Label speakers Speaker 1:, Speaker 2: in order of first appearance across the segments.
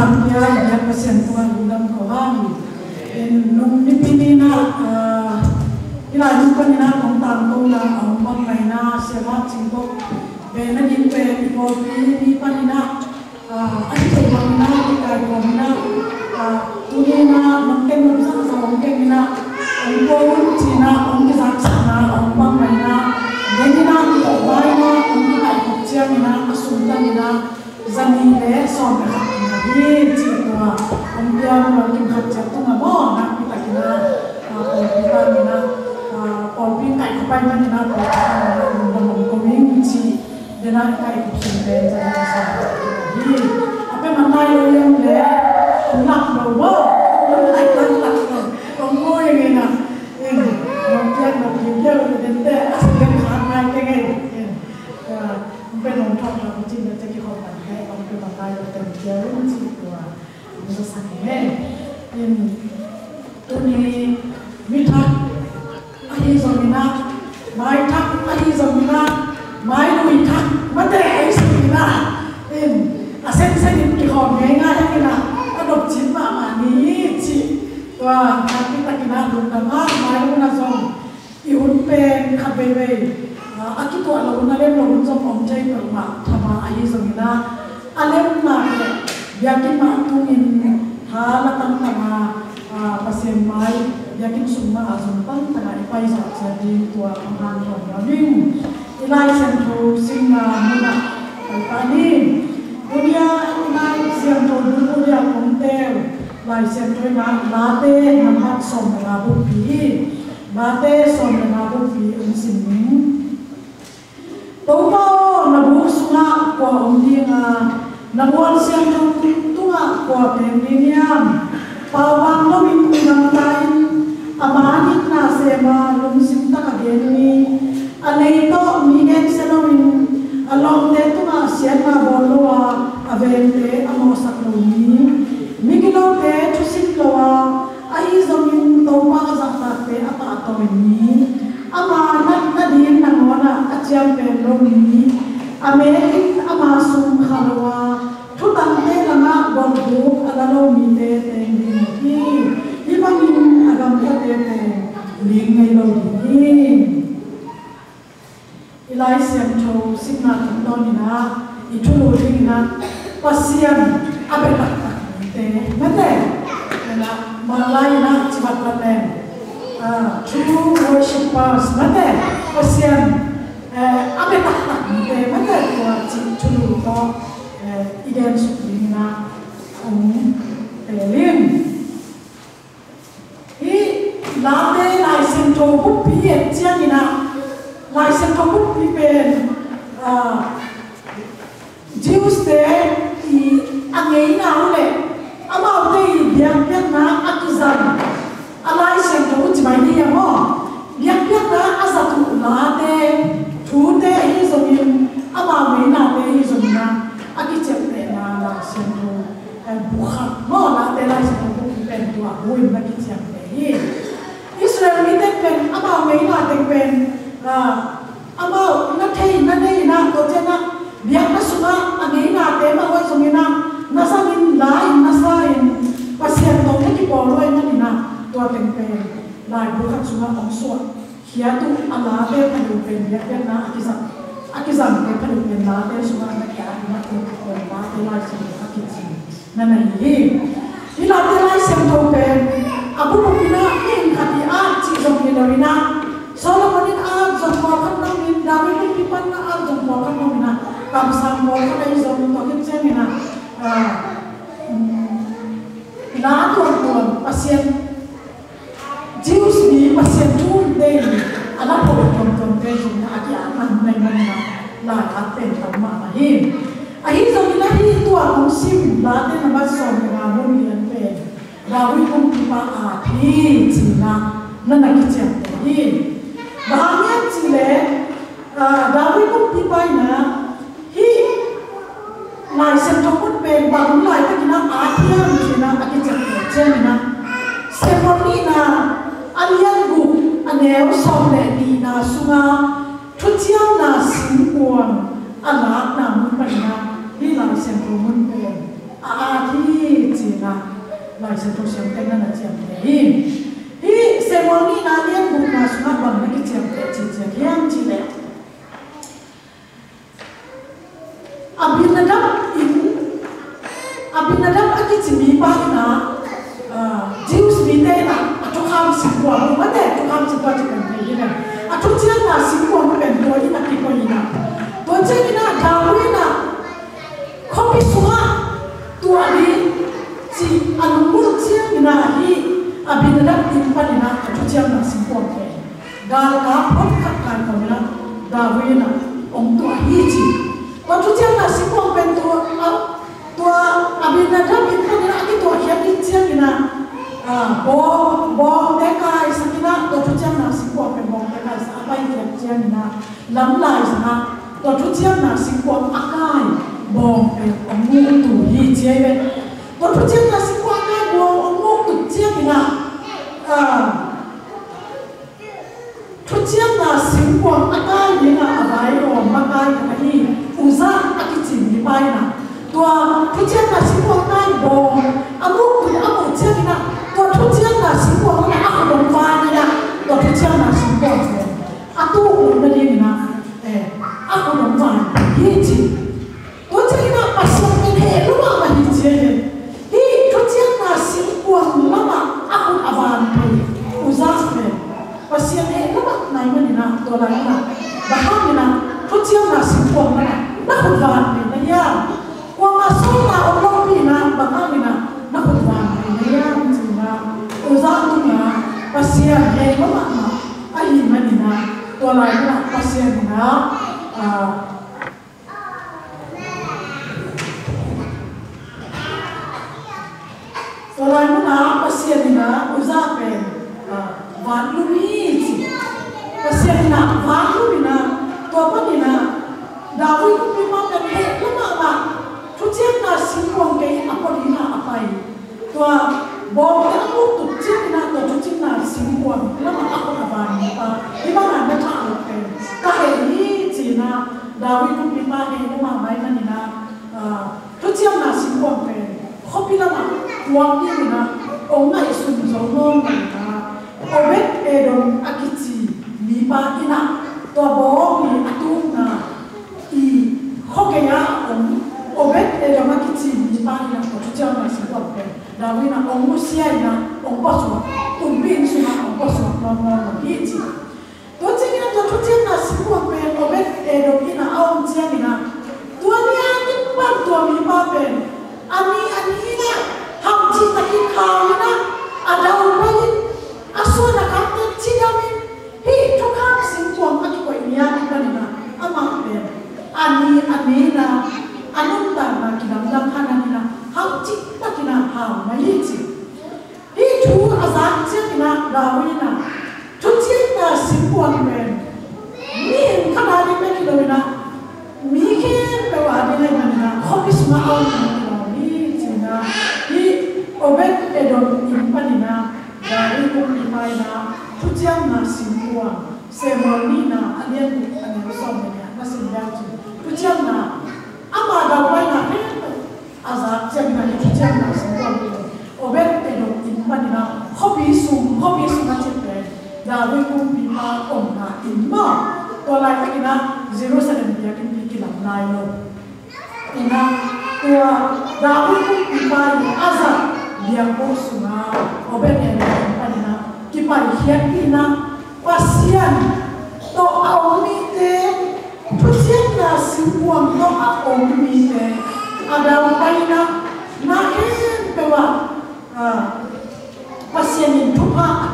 Speaker 1: tham gia dia pasien tuan dalam korang nung dipilih ila nukan ina tentang tuna ambang laina semat singkok bena jimpe kopi di panina aja panina kita panina tunina mungkin bisa mungkin ina angkong cina angkong saksana ambang laina denina kita laina angkong aikcian ina asuntan ina zanile somra ini cina angkong mungkin kerja tu ngabo nak kita kena kita ina Polpi kai kapai mana nak dalam komuniti dengan kai kucing dan jadi apa mana yang le nak bawa nak kamu yang ini mungkin dan asal karena kengen mungkin orang tua kucing dan jadi korban kai kamu pakai dan jauh situa bisa sangat ini mitah ahi zamina mai thak ahi zamina mai lui thak mate ai zamina asen sen ki khom ngai ngai kina adop chin ma ni chi wa tapi ta kina dum ta ma mai lu na som I hun pen khabe we aki to ala na le lo som om chai per ma thama ahi zamina alem na yakin ma tungin hala tam tama pasien mai yakin semua azumpan tengah ipai jadi tua penghan penghaling ilai sentro singa muna tani dunia ilai sentro dulu dia kontel ilai sentro na late nampak som mengabu pi late som mengabu pi unsining taupa nabu sunga ko undinga nabuan sentro tunga ko pendiniam pawang lo minang tain amanit na sema lum simta kageni alay to mingen salawin along de to ma siya na bolwa avente amosak lumi migilo de tusiklowa ay zomin to ma zakate ata atawini amanat na din nangona atyam pelumi amerik amasum khalwa tutante langa bolbu alalo mite tengini ibangin agam katete lingai lo ni ilai sentro signa tondina itulu ringna pasian abeta te mate na malai na cibat laten true worshippers mate pasian abeta te mate ko tulu to iden sukrina telin late lai sentro bupi chiangina lai sentro bupi pen Jews te I angei na ule amau te biak biak na akizan alai sentro chimai ni mo biak biak na azatu late thu te hi zomin amau me na te hi zomina akichep te na lai sentro bukha mo late lai sentro bupi pen tua hui na kichep te hi Israel ni tekpen amau me na tekpen amau na thei na nei na ko chena biak na sunga angei na te ma hoi sungina na sangin lai na sain pasien to te ki poloi na ni na to tekpen lai bukha sunga ong so hia tu ala te panu pen biak biak na akizam te panu pen na te sunga na kya na te ko na te lai sunga akizam na na hi ila te lai sem to pen abu pina in khati a chi jong ni lorina Solomonin a jong mo kan nang min David pipan na a jong mo kan nang na kam sam mo kan ai jong to kin chen na na tuan pasien Jews ni pasien tun dei ana po ton dei jong na aki aman nai na la aten tam ma hi ahi jong na hi tua kong sim la te na ba som na mo ni an pe Dawi kong tipa api cina nana kicam tadi. Bahagian cile Dawi kong tipa ina hi lai sentokut pe bangun lai tak kena apian cina akicam cina seponi na alian gu aneu somle di na sunga tuciam na simpuan anak na mun pada di lai sentokut pe api se tu siam te na chiam te hi semoni na lian bu na suna ban na ki chiam te chi hiam chi le abinadab aki chi mi pa na Jews mi te na atu kham sikwa ma te atu kham sikwa chi kan te na atu chiam na sikwa ma ben to ina ki ko ina to che ina dawi na khopi suha tu ali si anumul chiam ina hi abinadab in pa na atu chiam na sikwa te dal ka phot khat kan ko na dawi na om tu hi chi atu chiam na sikwa ben to tua abinadab in pa na ki to hiam ki chiam ina bom dekai sakina to tu chiam na sikwa ben bom dekai sa pai ke chiam ina lam lai sa to tu chiam na sikwa akai bom pe amu tu hi chiam to tu chiam na sikwa akai bom amu tu chiam ina tu chiam na sikwa akai ina avai ro makai kai uza akichi ni pai na tua tu chiam na sikwa akai bom amu tu amu chiam ina to tu chiam na sikwa na aku bom vai na to tu chiam na sikwa atu na ni na aku bom vai hi chi to chiam na pasal ni lu ma hi chi hi tu chiam na sikwa lama aku avan pe uza pe pasal ni lu ma nai ma ni na to la na baham ni na tu chiam na sikwa na ku van pe na ya kwa masuk na orang pi na baham ni na ku van pe na ya uza tu na pasal ni lu ma na ai ma ni na to la na pasal ni na Soalnya mana pasien ina uza pe vanlu ni pasien ina vanlu ina to apa ina dawi ku pima pe lama ma tu chiam na singkong ke apa ina apai to bom ta ku tu chiam ina to tu chiam na singkong lama aku aban pa di mana na ta pe ka he ni china dawi ku pima he lama mai na ina tu chiam na singkong pe khopi lama wang ni na ongai sun zolong na obet edon akichi mi pa ina to bo mi atu na I hokeya obet edon akichi mi pa ina to chiam na sikwa pe dawi na ongusia ina onposo tumbin suna onposo no hichi to chiam na to chiam na sikwa pe obet edon ina aum chiam ina to ni ani pa to mi pa pe ani ina ham chi takin khao na adau pai asuna kapte chidamin hi to kham sing tuam aki ko nia ni kanina ama pe ani na anunda na kinam dam khana na ham chi takina ha mai chi hi thu azan chi na dawi na thu chi na sing tuam pe ni khana ni pe ki na mi ke pe wa ni na khopis ma au ni chi na hi obet edon impanina dari kumpai na tujian na simua semoni na alian ane somnya na simjauji tujian na ama dawai na azat jam na tujian na simua obet edon impanina hobi su na cepe dari kumpai na imma tolai kina 07 dia kilam nayo ina tua dari kumpai azat dia posuna obet ena kipai hiakina pasien to aumite tusian na simpuang to aumite ada upaina na pewa pasien itu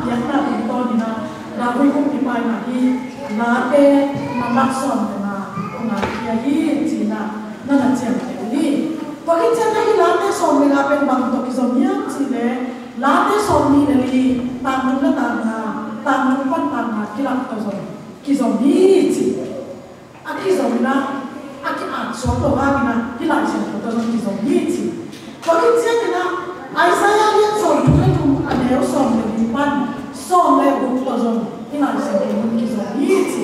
Speaker 1: yang na intona dawi ku kipai na hi na na makson na hi cina na ciam ni bagi cina hi late som na pen bang to kizomia cile late som ni dari tangan pan kilap to som kizomi ci aki zomina aki so to hagina hilai sen to som kizomi ci bagi cina ai saya lihat som tu ane som dari pan som le to som hilai sen to kizomi ci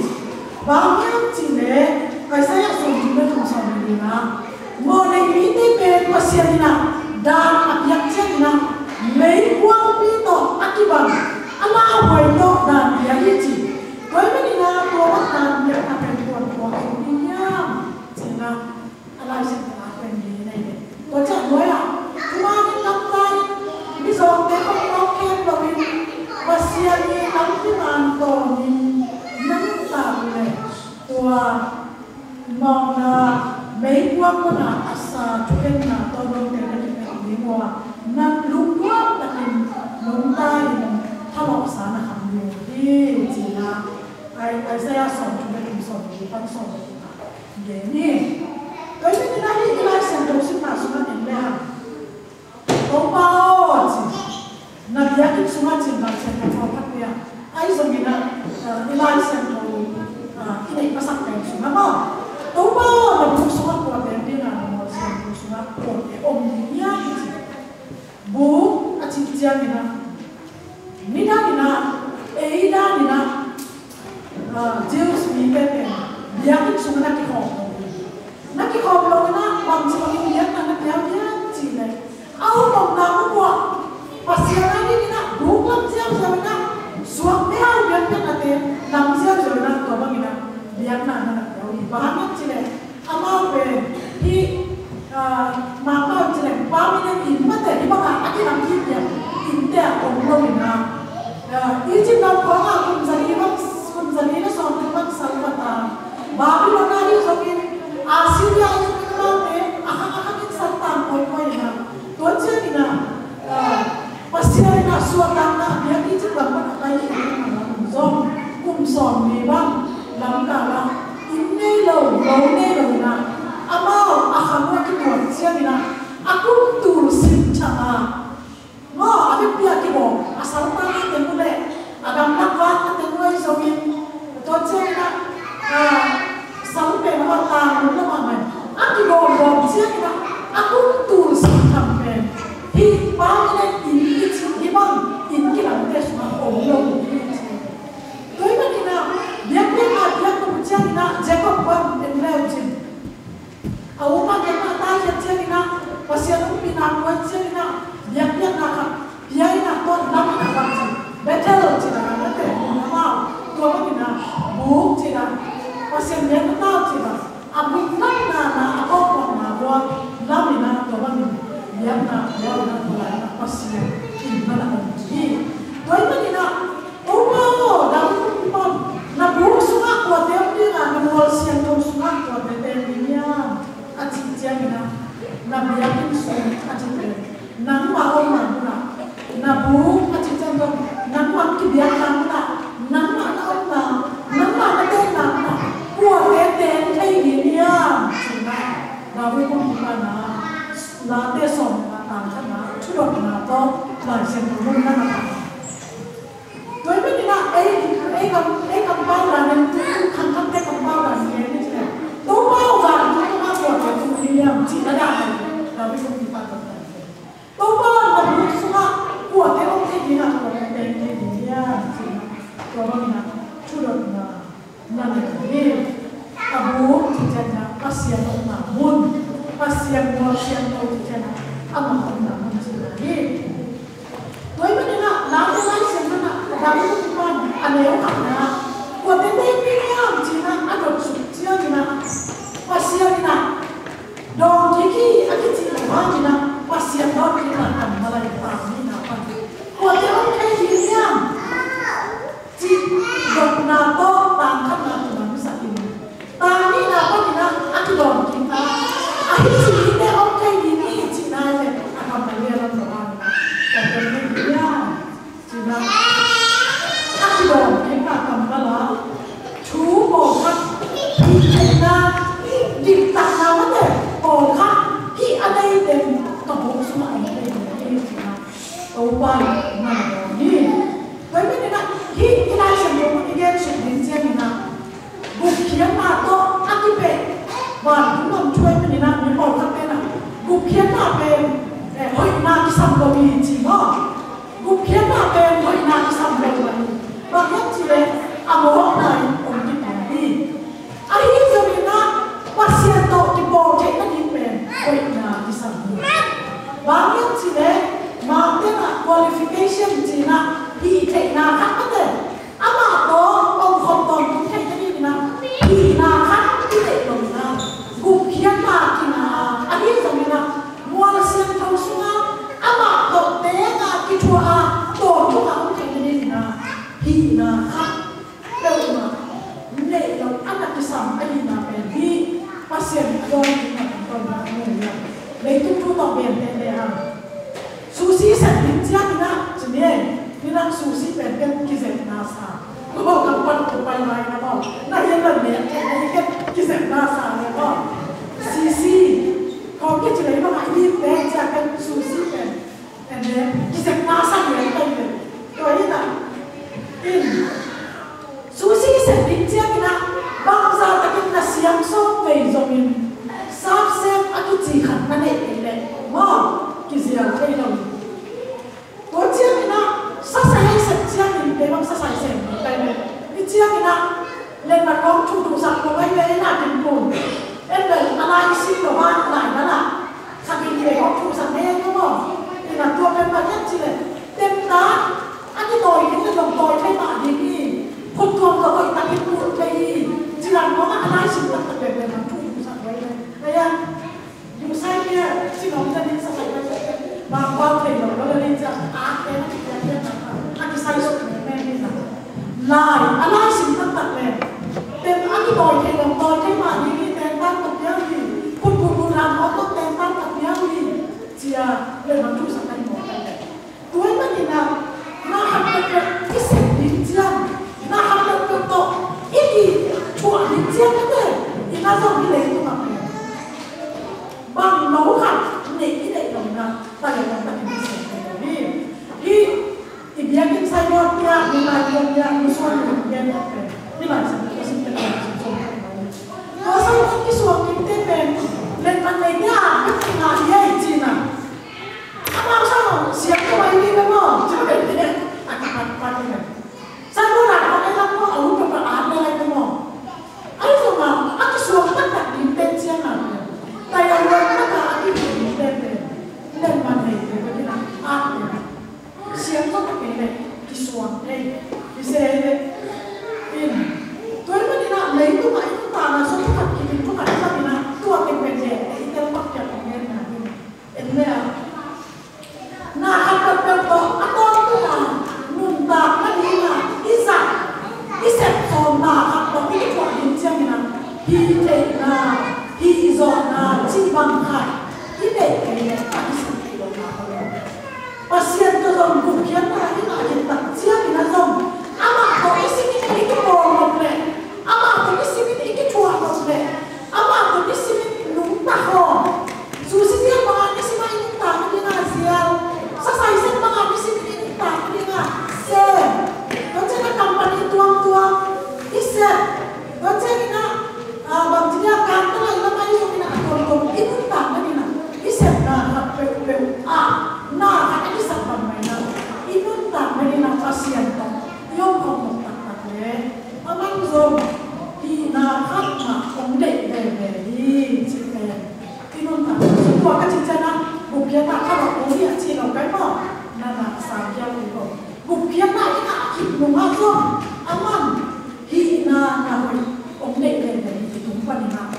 Speaker 1: bang cile ai saya som tu som dari na mo ne mite pe pasien na dan apiak cina me có chẳng nói à chúng ta đi nắm tay bây giờ cái không có khen vào mình và xe đi nắm cái bàn tổ mình nắm tạm này của mong là mấy quân của là asa cho nên là tôi luôn cái này đi mua nắm lúc quá là mình nắm tayถ้าบอกภาษาหนักคำเดียวที่จีน่าไอ้เสียสอนจะเป็นสอนหรือปั้นสอนเดี๋ยวนี้ก็ยังไม่ได้ที่ไล่เสียงตรงสิ่งมาสุนัขเองเลยค่ะตรงเป้าจีนับยาที่สุนัขจีนเราเสียงตรงพักเดียวไอ้สมัยนั้นที่ไล่เสียงตรงที่ไหนภาษาแปลงสุนัขก็ตรงเป้าเราพูดสุนัขตัวเต็มที่นั่นเราเสียงตรงสุนัขตัวเต็มอมยิ้มจีบูอาชีพเจ้านี่นะนี่ด้านนี้นะด้านนี้นะเจลส์มีเป็นเลี้ยงที่สุนัขที่ขอบนักที่ขอบเราเนี่ยนะบางทีเราเลี้ยงนักเลี้ยงจีเลยเอาตรงนั้นก็ว่าภาษาอะไรนี่นะรู้ลำเจียวเจ้านะส่วนไม่เอาเลี้ยงเป็นอะไรลำเจียวเจ้านะตัวบางทีนะเลี้ยงนั่นนะเราอีบ้านนั่นจีเลยอามาเป็นที่มาเมื่อจีเลยบ้านไม่ได้อินมาแต่ที่บ้านที่ลำที่เนี่ยอินแต่ของเราเนี่ยนะอีจิปต์เราขอมาคุณจะนี่นะสอนคุณมันสังกัดบาบิโลนาที่สกินอาซีเรียที่เป็นเราเนี่ยอาที่สันตามคอยๆนะตัวเจ้านี่นะภาษาเนี่ยส่วนต่างนะเนี่ยอีจิปต์เราไม่ได้ที่มันกุมสอนมีบ้างลำกาละอินนี่เราเนี่ยเรานะอามาอาคำว่าที่ตัวเจ้านี่นะอากุมตูสินชาngo abi pia ki bo asal ta te mule agam nakwa te ngoi zomin to chena sal pe ma ta no ma mai aki bo chena aku tu sim tham pe hi pa ne in chi hi bang in ki la te sma o lo toi ma ni na dia ko chena jacob ba en leo chin au ma ke ma ta chena pasian pi na ko chena yang nak biar nak tuan nak baca betul cina nanti nama tuan kita buk cina pasien dia tahu cina abu nak apa pun nak buat nama nak tuan kita biar nak tuan pasien ini nak uji tuan kita oh dah pun nak buk sungai kuat dia nak mengulas siang tu sungai kuat dia dia aci cina nak biar kita sungai aci nang mau mana nabu aci cendol nang mau kibiar mana nang mana nang mana deh mana kuat deh kayak gini ya cina nabu pun mana nade som nang sana curut nato lah cendol mana tuh ini nak kampau lah nanti kangkang deh kampau lah ini cina tuh mau kan tuh mau kuat deh dia cina dah nabu pun kita tôi bao là một số của cái ông thế nào của cái này thì có bao nhiêu chú được là cái abu thì chân là pasien ông là muốn pasien tôi thì chân là ông là muốn gì đấy tôi bây giờ làm cái này xem nó làm cái gì mà anh ấy học là của cái này bây chỉ là anh được chụp chiếu thì là pasien thì là đồng cái anh chỉ là bao nhiêu là pasien đó thì là làm malai tang ni na pan ko te ông cái gì nhá chỉ đọc na to tang khắp na tu man sa in tang ni na pan na anh đồng kim ta anh chỉ te ông cái gì ni chỉ na le anh làm malai làm rồi còn cái này nhá chỉ là anh đồng kim ta cầm cái lá chú bộ khắc thì na đi tang nào vậy bộ khắc thì anh đây để tổng bộ số này tôi quay mà đi với mấy cái khi cái sử dụng một cái sự hiện diện như nào gục khiến mà tôi ăn cái bể và cũng làm chui cái nào những màu khác bên nào gục khiến mà bên hội nam cái sầm đầu gì chỉ có gục khiến mà bên hội nam cái sầm đầu này và nhất chỉ là amo này ông đi bỏ đi ai biết giờ mình na pasien tôi cái bộ chạy nó đi bên hội nam cái sầm đầu và nhất chỉ là mà cái là qualification chỉ là thì chạy nào khác có thể mà có ông không còn cũng chạy cái gì nào thì nào khác cái chạy đồng nào gục khiến mà thì là anh biết rằng là mua เบียนเตเลยอ่ะซูซี่เสร็จดิ้งเจ้านี่นะจะเนี่ยนี่นั่งซูซี่เป็นกิเซนาซาก็กำปั้นตัวไปไหนนะบอกนั่นยังแบบเนี้ยไอ้แค่กิเซนาซาเนี่ยก็ซีเขาคิดจะเลยว่าไอ้นี่แบงจะเป็นซูซี่เป็นแต่เนี่ยกิเซนาซาเนี่ยเป็นตัวนี้นะอินซูซี่เสร็จดิ้งเจ้านี่นะบางซาตะกินน่ะเสียงส้มไปจงอินซาบเซมอากิจีขันนั่นเองเลยว่ากิเซียไปลงตัวเจ้านี่นะซาใส่เสร็จเจ้านี่เป็นบางซาใส่เสร็จไปเลยนี่เจ้านี่นะเล่นมาร้องชุดดูสักมาไว้เลยน่าเป็นปุ่นเอ็นเลยอะไรสิตัวบ้านอะไรนั่นล่ะสักทีเดียวร้องชุดสักแม่ก็บอกนี่นะตัวเป็นมาแค่จีเลยเต็มนะอันนี้ต่อยนี่จะลงต่อยไม่มาดีนี่คนตัวเราก็ตัดเป็นปุ่นไปจีรันเพราะว่าอะไรสิตัดเป็นแบบมันชุดดูสักไว้เลยไอ้ยังอยู่ใส่เนี่ยสิน้องจะดิ้นสักไปบางวันเห็นเราก็เลยจะอาร์ตเป็นอะไรนะคะอันนี้ใส่สุดแม่นี่นะลายอะไรสิตัดเลยเต็มอันนี้ต่อยเห็นเราต่อยไม่มาดีนี่แต่ตั้งกับเยอะดีคุณโบราณเขาต้องแต่ตั้งกับเยอะดีเจียเลยมันชุดสักไปหมดเลยตัวมันนี่นะน่าทำเป็นที่เสร็จดิ้นเจียน่าทำเป็นตัวอีกชั่วดิ้นเจียนั่นเองอีน่าจะมีเลยตัวมันบางโน้ขัดนี่ที่เด็กลงนะแต่ยังต้องตัดสินใจนี่ที่อีกอย่างที่ใช้ยอดเนี่ยมีลายยอดเนี่ยมีส่วนหนึ่งเย็นออกไปนี่หลายสิ่งที่สิ่งเป็นสิ่งสมเราใช้ที่ส่วนที่เป็นเล่นมันในเนี่ยไม่ทำงานเยอะจริงนะถ้าเราใช้เสียงตัวนี้ก็มั่งจะเป็นเนี่ยอาจจะปัดเนี่ยใช้โบราณเขาได้รับว่าเอาลูกเป็นอาร์ตอะไรก็มั่งไอ้สมองอันที่ส่วนตั้งแต่ดินเป็นเชียงอะไรแต่ยังเล่นตั้งแต่ที่ดินเป็นเล่นมันในเลยก็ที่นั่นอาร์ตเนี่ยเสียงก็เป็นเลยที่ส่วนเลยที่เสียเลยอินตัวนี้มันนี่นะเลยตัวไหนตัวตานะส่วนทุกคนกินทุกคนที่ทำนี่นะตัวเป็นเลยที่เต็มปากอย่างนี้นะเอ็นเนี่ยน่าทำเป็นตัวอันนั้นตัวนุ่มตาอันนี้นะอิสักอิเสร็จสองตาครับตัวที่ตัวดินเชียงนี่นะฮีเด็กนะฮีโซนะจีบังคับฮีเด็กเนี่ยอันนี้สิ่งที่เราทำเลยpasien tu dong kukian tak ini nak jadi tak siapa ni dong ama tu isi ni ikut orang boleh ama tu isi ni ikut cuak boleh ama tu isi ni nuntah orang susi dia bangan isi ni nuntah ni nak sial sasai sen bangan isi ni nuntah ni nak sen macam nak company tuang isi macam ni nak bangsa kantor lah lama ni so nak tuang itu nuntah ni nak isi nak peu nah kan ini sampai mana itu tak mana pasien tak yang kamu tak deh aman zom di nak mak dek di cipen itu tak semua kecicana bukan tak kalau boleh cilo kan mau nana sahaja itu bukan tak ini nak hidup macam aman hina nak dek itu bukan nak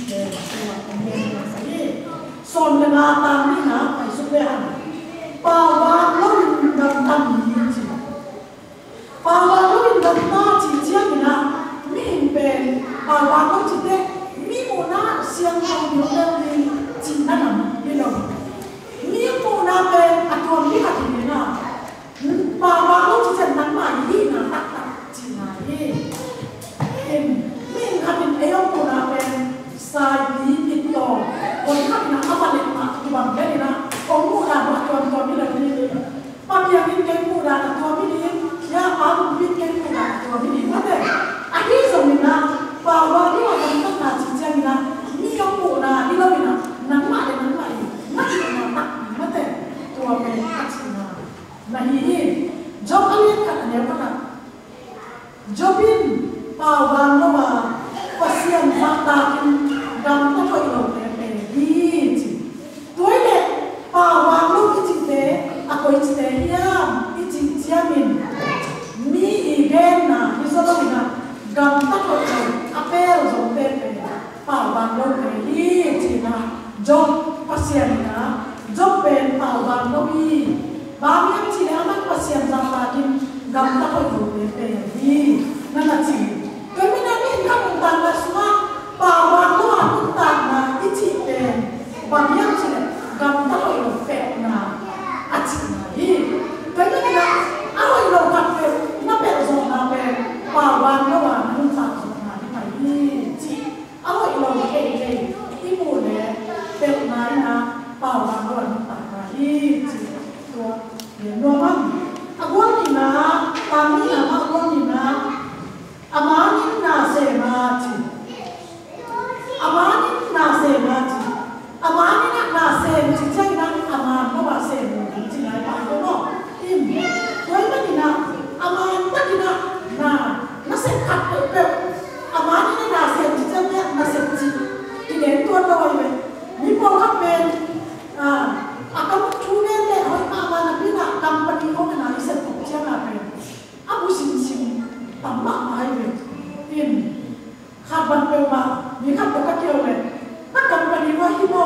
Speaker 1: deh semua kemudian saya son dengan tani nak supaya Pawa lori dalam ini, pawa lori dalam cincin ni na, mimpi pawa lori cincin, mimuna siang kau di cinta nama, bilang, mimuna pe atuan lihat ini na, pawa lori cincin nama ini na tak cinta ini, min kami ayam puna pe sai itu, orang kami nak apa lemak tu bang jadi na. Kamu dah buat tuan-tuan bila ni, tapi yang ini kamu dah tuan ini, ya aku bikin kamu dah tuan ini, mana? Akhir zaman bahawa ni orang kita nak cincin ni kamu dah ni lah nama ini, mana? Tuan ini cincin. Nah ini, job kalian kan ada apa nak? Jobin bahawa nama pasien fakta dan apa itu Pawa lu icite, aku icite ya, icit jamin. Mi igena, isolina, gamta koto, apel zote pe. Pawa lu pe icina, job pasienna, job pe pawa lu bi. Bami yang cile aman pasien zafakin, gamta koto pe bi. Nana cile. Kami nabi kamu tanda semua, pawa lu aku tanda icite. Bami yang cile, gamta hi tua no man agwan ni na tami na agwan ni na amanin na se mati amanin na se mati amanin na se chi chang na aman no ba se chi na pa no im doi ma ni na aman ta ni na se khat pe amanin na se chi chang na se chi ki den tua no ba ni po ka pen akan tunen le hoi ma na pina company ko na isa ko chia na pe abu sim sim tamma mai ve in khaban pe ma ni khat ka kyo le na company wa hi mo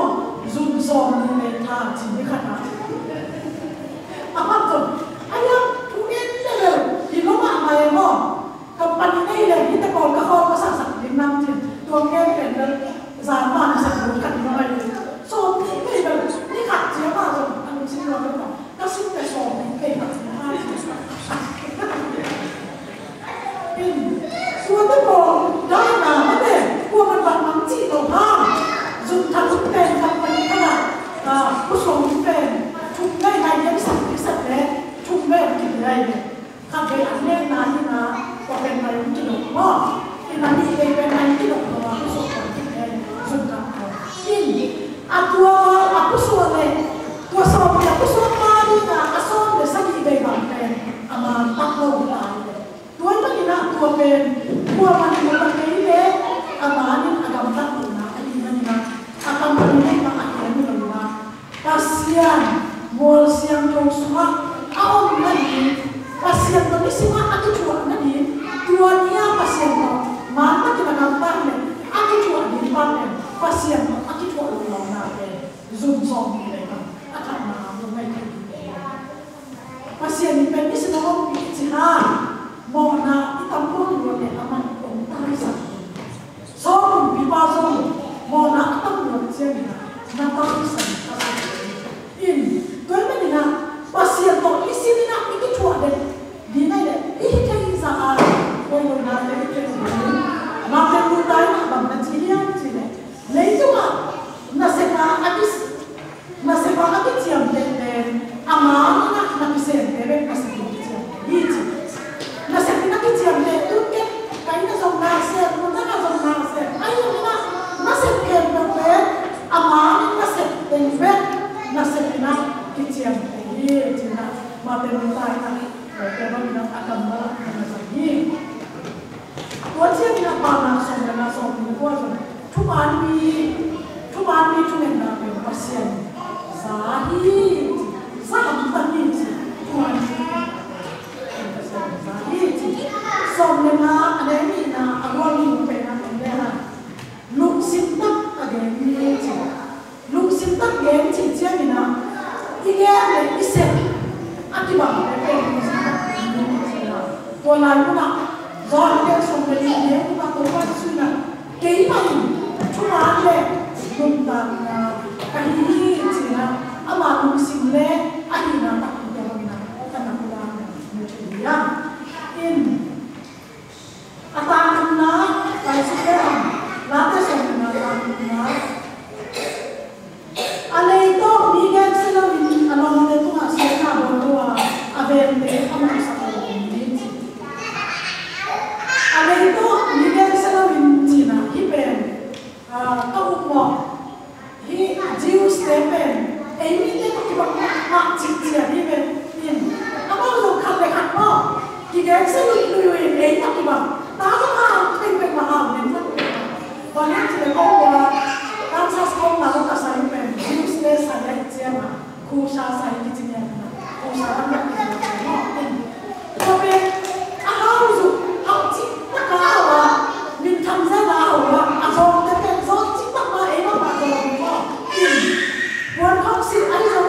Speaker 1: zoom zone ni le tha chi ni khat na apan to aya tunen le hi lo ma mai mo company nei le ni ta ko ka ho ka sa sa ni nam chi to nge pen le za ma na sa ko khat ni mai so ni pe ni khat chi ma so an chi lo leก็ซึ่งแต่สองเป็นแบบนี้ส่วนที่บอกได้นะมันเนี่ยกลัวมันแบบมันจีตรงห้างจุดทำทุกเป็นทำไปขนาดผู้ชมทุกเป็นทุกได้ในยังสั่งพิเศษเลยทุกแม่กินได้เนี่ยทำไปอันเล่นนะที่นะก็เป็นอะไรที่หลงพ่อที่นั่นนี่เป็นอะไรที่หลงพ่อผู้ชมกินได้จุดทำเขายิ่งตัวผู้ชมเลยตัวสอบเนี่ยผู้ชมna ason de sa ki dai bang pen ama taklo la tuan ta kina tua pen tua man mo ta ke ile ama ni agam ta na ani na akam ni ma akam ni na pasian mol siang tong suma aon na ni pasian to ni sima atu tua na ni tua nia pasian to ma ta kina gam ta ne atu tua ni pa ne pasian to atu tua lo na pe zoom zoom ni le ka akam na mo mai pasien ni pen ni senang pi ciha mo na itampon lo ne aman ong tai sa so pi pa so mo na atam lo chen na tai sa in toi me ni na pasien to isi ni na iki chua de di nai de i kai sa a ko lo na de ke ma pe lu tai na bang na chi ya chi ne lei tu ma na se pa akis na se pa akis chiam de ama na pisen bebe na se kitia iti na se na kitia le tuke kai na zong na se ayo na se ke na pe ama na se benve na se na kitia iti na ma pe mo ta na pe ba na akam na na sa ni ko tia na pa na so ko so tu man mi tu na pe pasien sahi Saham tadi tuan som lena ada ni na awal ni pena pena luk sintak ada ni luk sintak game cincin ni na ini ada iset akibat pena tuan lain pun zon dia som lena dia pun tak tahu suna kei mai cuma ada tentang kahini cina ama luk simle ani na tak kita bagi na pulang ya in atang na kai sekarang lata sama na ale itu bigan selalu along the tu masih nak bawa avente ama sama ini ale itu bigan selalu Cina hipen kau mau hi jiu stepen ini dia kita nak cicil ni ben in apa lu kan lekat mo kita selalu ini tak kita tahu apa yang mahal ni banyak cerita bahawa kansa sekolah lalu kasih ben jiu stres saya cema kusa saya kecilnya kusa banyak tapi ahau tu ahau cita kawa min kamsa kawa asal tapi asal cita mah emang macam apa buat kongsi aja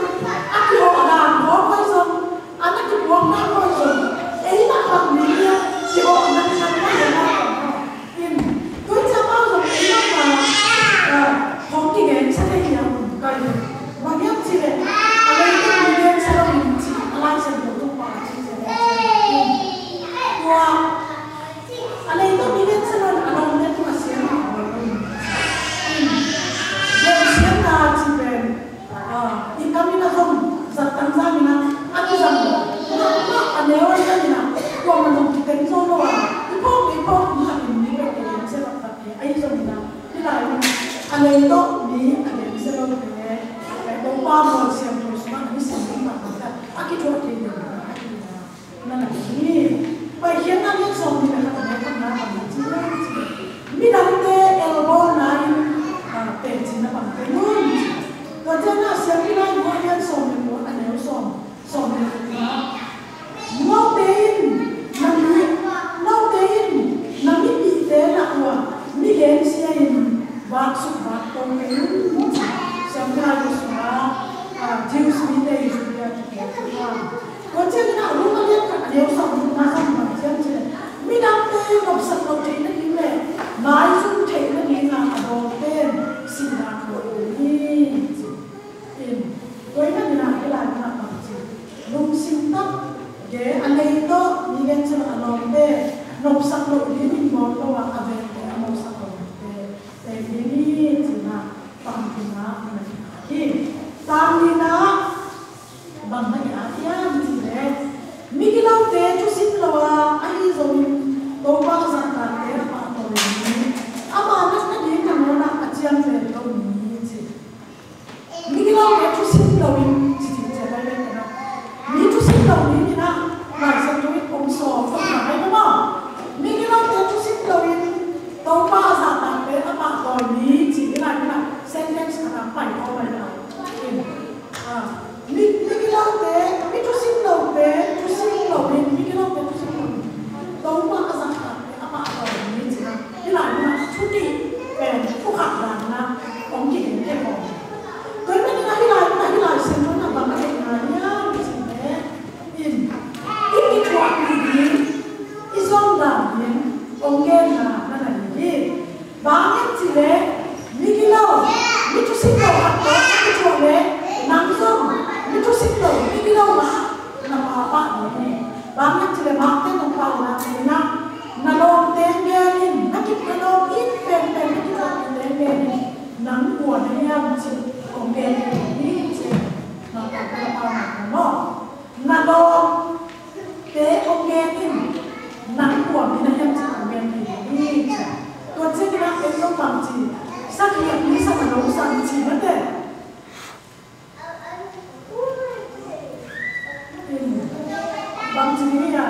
Speaker 1: aku ada kongsi anak dibuang nak kongsi ini nak dia si orang nak ini tu siapa tu ini apa hoki game saya yang kau banyak sih ada itu game saya benci alas Ye alay to nigen sa alombe nop saklo din mo to wa avete mo saklo te bini tina pangkina ki tamina bangna ya yan tire migilaw te chusin lawa ai zomin to ba sa ta te pa to ni ama nas na din na mo na achiam te to ni chi migilaw te chusin lawin chi chi te ba le na mi chusin lawin na na sa tuwid kong so fa na ay mo migilaw te chusin lawin to ba sa ta te pa to ni chi na sentence ka pa ko ba na migilaw te mi chusin law te chusin lawin migilaw te chusin lawin to ba sa ta te pa to ni chi na ila na chutiเป็นผู้ขับรถนะของหญิงเด็กของเกิดไม่ได้ที่ไรเส้นนั้นบางประเทศนะเนี่ยจริงไหมอินที่ขวดดีอีส่งดาวเนี่ยองเกนนะนั่นแหละนี่บางอย่างจริงเลยมีกี่โลมีทุกสิ่งเราหัดตัวมีทุกเลยน้ำส้มมีทุกสิ่งเรามีกี่โลมาน้ำปลาเนี่ยบางอย่างจริงเลยบางเต้นน้ำปลานะจริงนะนาลงเต็มเงินนักกิจนาลงอินเป็นนักกิจเต็มเงินนังปวดเนี่ยมันจะองเงินนี่จะนาลงเป็นปลาหนักเนาะนาลงเตะองเงินนี่นังปวดนี่นะยังจะองเงินนี่จะตัวเจ้าหน้าเป็นต้องบางทีสักอย่างนี้สักหน่อยสั่งจีนั่นเองบางทีเนี่ย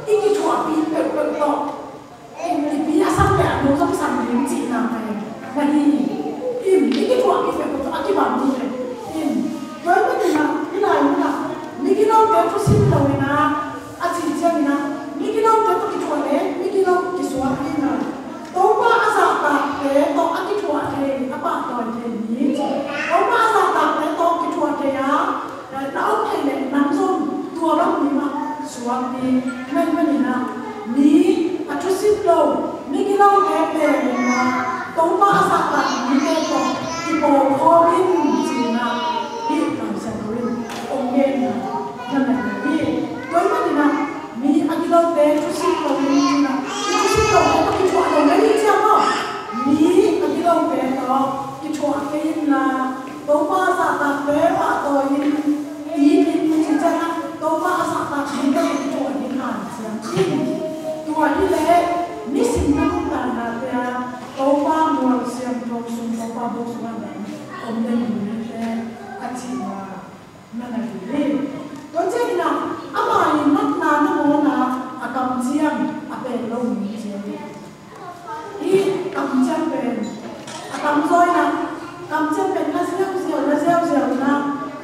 Speaker 1: อีกชั่วปีเป็นต่ออีกปีละ3แบบเราต้องสั่งเลี้ยงจีนไปวันนี้อีกชั่วปีเป็นต่อกี่วันนี่เลยเกิดไม่ได้นะที่ไหนนะมีกี่โลเดียวทุกสิ่งเลยนะอาทิตย์เจ้านะมีกี่โลเดียวทุกกี่ชั่วเลยมีกี่โลกี่ชั่วปีนะตัวป้าอาสาตากเตะตัวอากี่ชั่วเทอาป้าต่อยเทนี้ตัวป้าอาสาตากเตะตัวกี่ชั่วเทอะแล้วเอาเทเลยน้ำส้มตัวเรามีมาสวัสดีไม่นี่นะมีอาชุสิบโลมีกี่โลแค่เป็นนะตรงมาสักหลังมีแค่ตรงที่โบคอรินจีนะที่ทำเซนต์รินองเกนนะนั่นแหละพี่โดยไม่นี่นะมีอากิโลเตชุสิบโลมีนะชุสิบโลก็กี่ชั่วโลไม่ได้เจ้าเนาะมีอากิโลเตต่อกี่ชั่วกินนะตรงมาสักหลังเป็นว่าตัวยินอีนี่จริงๆนะตัวมาสักหลังเป็นตัวตัวยินหานเสียงจริงตัวที่เละนี่สิ่งนั้นต่างกันเลยตัวมามัวเสียงตรงส่วนตัวมาบุกส่วนนั้นผมได้ยินเลยอาชีพว่านั่นแหละที่ตัวเจ้านี่นะอะไรนักนานนักโมนะอากำเจียมอาเป็นลมเจียมที่กำเจียมเป็นอากำซอยนะกำเจียมเป็นน่าเสียวนะ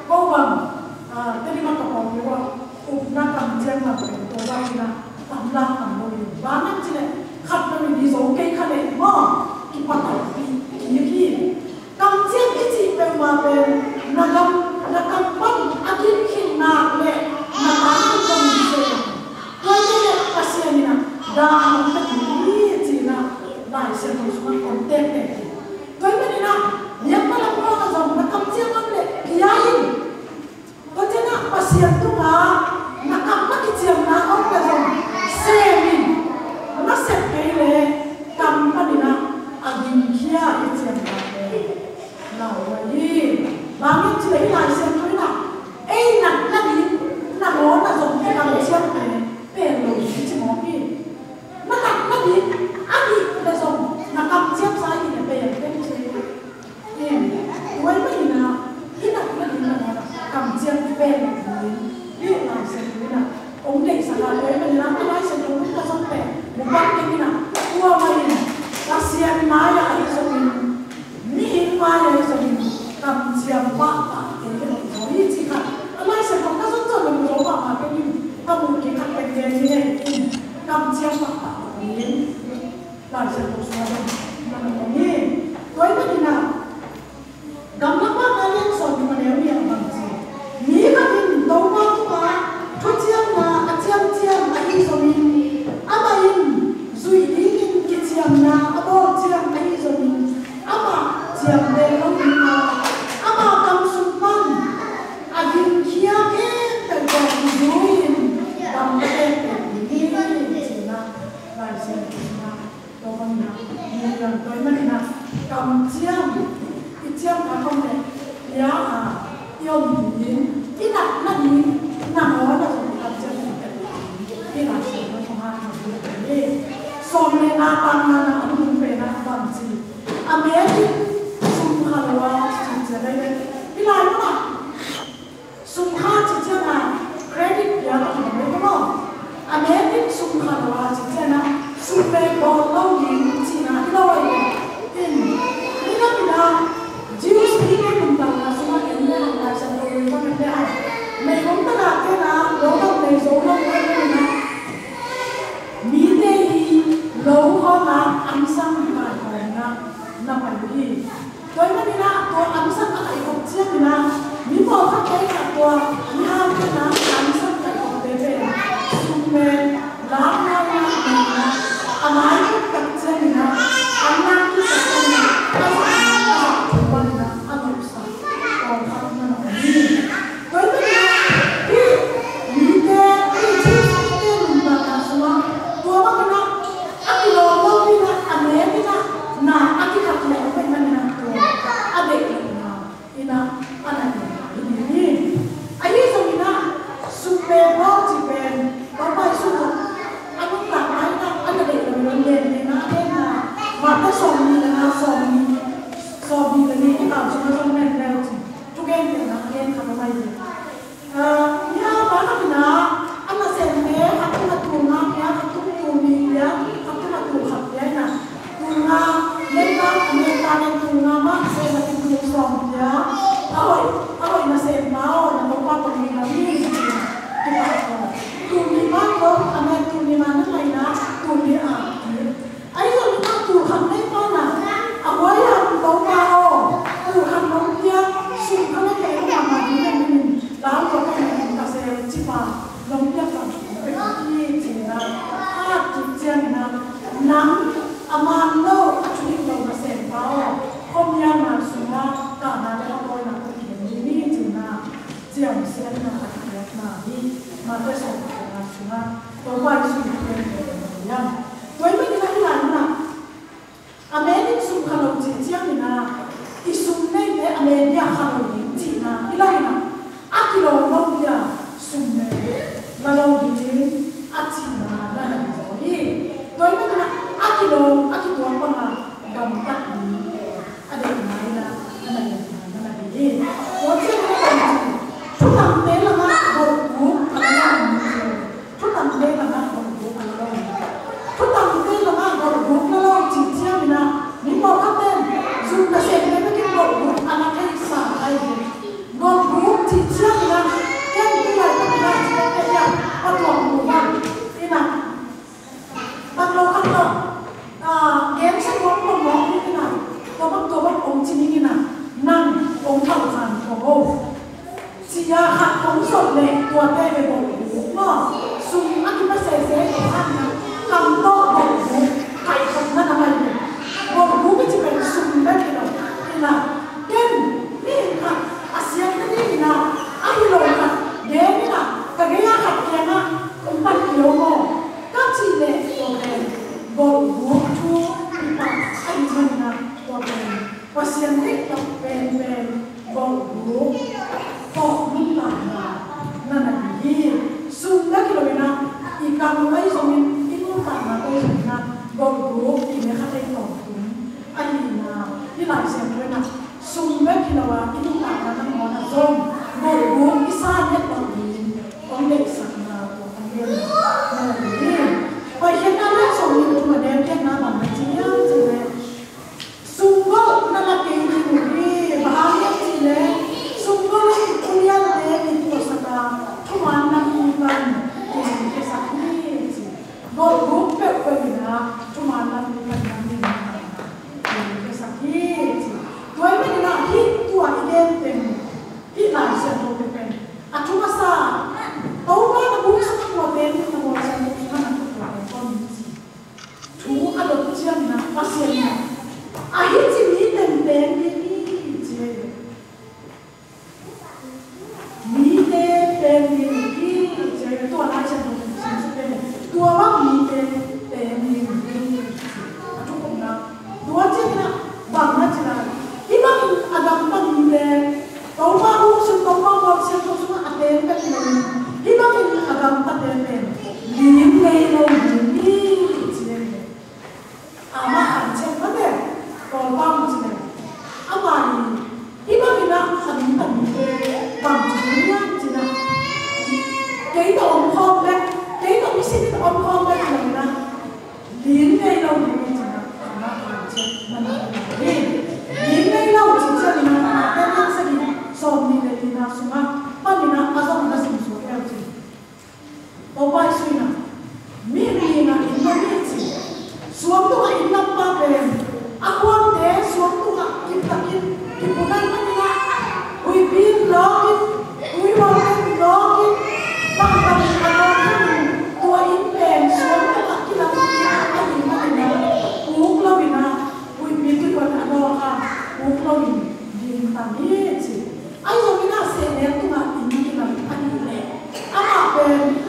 Speaker 1: ก็วังที่นี่มันก็บอกว่าอุปนักกำเจียมมาเป็นตัวว่าที่นะตำราตำโบอยู่บ้านนั่นจริงเลยขัดมันมีดีโซ่เก่งขนาดมากกี่ปัตตานีกี่กำเจียมที่จีเป็นมาเป็นนักปั้นอาทิตย์ขินนาเลยนักปั้นกำเจียมก็เนี่ยภาษานี่นะดาวมันนี่จีนะได้เสียงของสมัยคนเต้นเลยก็เนี่ยนะยังไม่รับรู้กันสองนักกำเจียมมันเลยกี่ยันก็เนี่ยภาษาตัวนักกำปั้นที่เจียมนะเอาไปสองเซมินนักเสพไปเลยกำปั้นนี่นะอายิมเขียที่เจียมนะเราวันนี้บางทีเลยหลายเซนด้วยนะนักโน้นนักส่งที่กำเจียมเป็นเลยที่จะมองพี่นักดีอันนี้เลยส่งนักกำเจียมสายนี่เป็นเชียด้วยไม่ดีนะที่นักดีนะกำเจียมเป็นนี่หลายเซนด้วยนะองค์เด็กสังกัดเลยเป็นร้านที่ไว้เสร็จแล้วก็ส่งไปหมู่บ้านที่นี่นะกลัวมาเนี่ยรัสเซียมีมาอย่างไรส่งมีหินมาอย่างไรส่งกำเชียมบ้าเป็นเป็นของที่จริงค่ะอะไรเสร็จผมก็ส่งจดเป็นรูปบ้าเป็นยิ่งถ้ามุกกินเป็นเดือนนี้เนี่ยกำเชียมบ้าเป็นหลายเสร็จผมส่งมันอย่างนี้ด้วยไม่ดีนะกำลังบ้าการเลี้ยงส่งมาแล้วเนี่ยบางทีมีก็เป็นตัวบ้าตัวทุกเชียงนะอาเชียงอาอีสมินอาบายินซุยดีกินกิเชียงนะอาโบเชียงอาอีส ngày dấu lâu hơn nè mỹ tê đi lâu hơn là ăn sang phải phải nè nằm phải đi tôi mới đi ra tôi ăn sang phải học chiếc nè mỹ bỏ các cái cả tôi mỹ ham cái nè ăn sang phải học về xung về lá nhau nè ăn ai cũng tập chiếc nè ăn năng cũng tập chiếc nè ăn quan nè ăn học sao còn học nè đi tôi mới đi ra mỹ tê đi chiếc tê mình mà xuống tôi bắt cái aki lo lo pina ane pina na aki hakle pe manina to ade ina ana ini ayi somina supe bo ti ben papa su aku tak ai na ana de lo le na na ma ta somi na somi ni ka su so men le ti tu gen na gen ka mai ya ba na pina ana sen me aku na tu na ya aku tu ni ya tunga leka Amerika yang tunga mak saya masih punya suami dia awak na saya mau na lupa pemilih lagi kita tuni mana Amerika tuni mana lainnya tuni ayo kita Tuhan ni mana awak yang tahu mau Tuhan mau dia suka nak yang mana dia ni lalu kita kita saya cipa lalu dia kan pergi cina tujuan nang amano actually lo na sen pao komya na suma ka na ka ko na ko ni tina jiang sen na ka na ni ma ta so na suma to wa su ni ya to me ni na na ameni sum ka lo ji jiang na isum nei ne ameni ya ka lo ni tina ilai na akilo lo ya sum ne la lo ni atina na na ni to me ni aki tuan pun gambar ni ada yang lain lah, ada ni. Waktu itu tu tampe lah nak berbuat alam ni, tu tampe lah nak berbuat alam, tu tampe lah nak berbuat alam cincin ni na, ni mau kata sudah saya ni mungkin berbuat anak kerja aja, berbuat cincin ni na, kan kita tak kita yang patut berbuat, ni na, patut patut. Em sẽ có một món như thế này, tôi bắt ông chỉ như nào, năng ông thầu hàng của ông, chỉ là hạt ông sọt lệ tua tê về bộ ngủ mà, sung ăn nó sẽ của ăn nào, cầm to bộ ngủ, cày không nó làm gì, bộ ngủ cái chỉ cần sung đấy cái đó, thì là đêm đi hạt, Asia cái đi nào, ăn rồi hạt, đêm nào, cái hạt kia na, ông bắt nhiều mò, các chị lệ của em, bộ ngủ chua anh thân là của mình và xem thích đọc về bầu ngủ bỏ những bản là gì xung đất cái lời nào thì càng mấy rồi mình ít những bản là tôi là bầu ngủ thì người khác đây bỏ đúng anh là đi lại xem với nào xung đất cái là ít những bản là nó là rong bầu ngủ cái xa nhất là gì ông đệ sẵn là của anh viên là gì vậy hiện nay nó sống như mà đem Việt Nam bản là chính sungguh nak kini bahagia sini, sungguh kuliah ni itu sekarang cuma nak iman ini kisah ni, gol buka perina cuma nak iman ini kisah ni, tuai mana nak itu identik, kita semua bukan, cuma sah, tahu mana bukan semua identik semua semua nak kondisi, tu ada ujian nak pasiennya. Akhir sini tentang ini je, ni tentang ini je. Tu anak saya tu semua tu orang ni tentang ini. Aku pun nak. Tu aja nak bangga je lah. Imam agak pun ni. Tahu baru semua baru semua ada yang ni. Imam agak pun ni. Ni lo ni je. Amak ancam mana? Kalau bang sini, apa ni? Ibu kita hari ini bang sini cina, Amen.